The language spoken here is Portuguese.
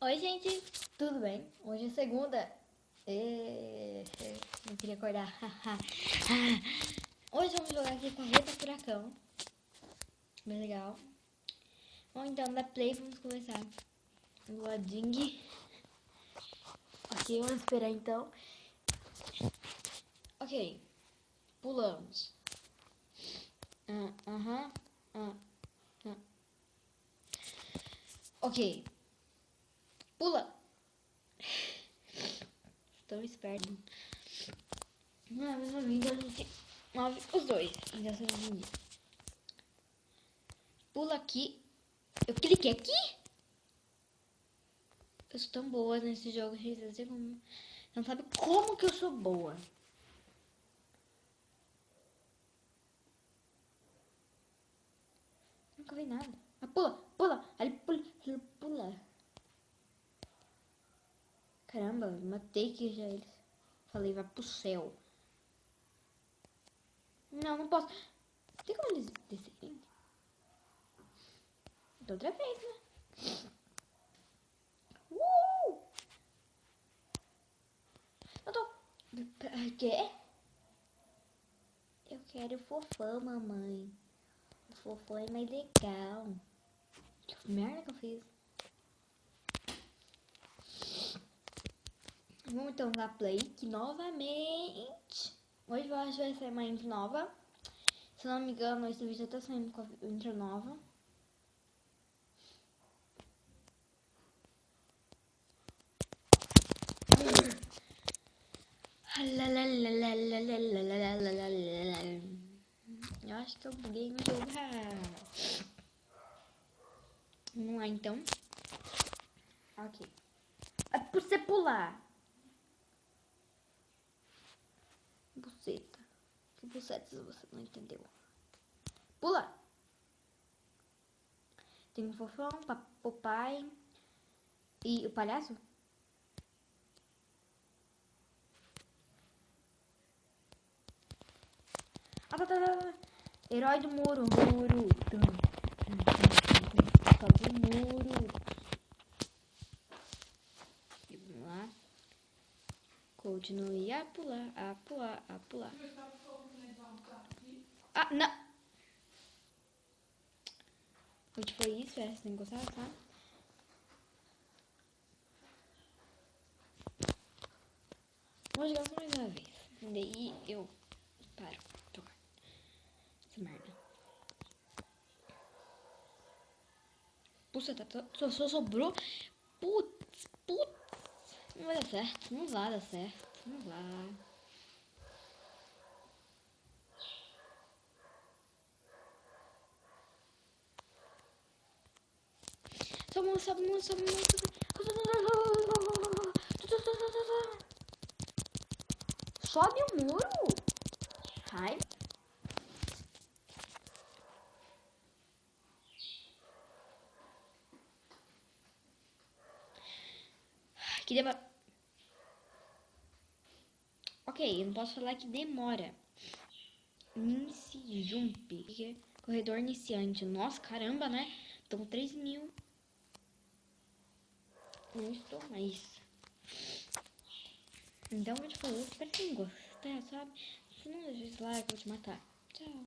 Oi, gente, tudo bem? Hoje é segunda. Não queria acordar. Hoje vamos jogar aqui Carreta Furacão. Bem legal. Bom, então, da play, vamos começar. Loading. Ok, vamos esperar então. Ok, pulamos. Ok, pula. Tão esperto. Na mesma vida a gente move os dois. Então você não entendi. Pula aqui. Eu cliquei aqui? Eu sou tão boa nesse jogo, gente. Você não sabe como que eu sou boa. Nunca vi nada. Ah, pula, pula. Ele pula, ele pula. Caramba, eu matei aqui já eles. Falei, vai pro céu. Não, não posso. Tem como eles descerem? Então, outra vez, né? Eu tô... Quê? Eu quero fofão, mamãe. O fofão é mais legal. Que merda que eu fiz. Vamos então lá play que novamente. Hoje eu acho que vai sair uma intro nova. Se não me engano, esse vídeo já tá saindo com a intro nova. Eu acho que eu buguei no jogo. Vamos lá então. Ok. É pra você pular. Buceta. Que buceta se você não entendeu. Pula. Tem o fofão, o pai e o palhaço. Ah, tá. Herói do muro. Muro. Sobe o muro. E vamos lá. Continue a pular, a pular, a pular. Ah, não. Onde foi isso? É, sem gostar, tá? Vou jogar só mais uma vez. Daí eu paro. Tocar. Essa merda. Puxa, só sobrou. Putz. Não vai dar certo. Não vai dar certo. Não vai. Sobe. Sobe o muro. Ai. Que demora. Ok, eu não posso falar que demora. Inci Jump. Corredor iniciante. Nossa, caramba, né? Então 3.000. Isso, mas... Então, tipo, eu espero que não gostar, sabe? Se não, deixa o like, eu vou te matar. Tchau.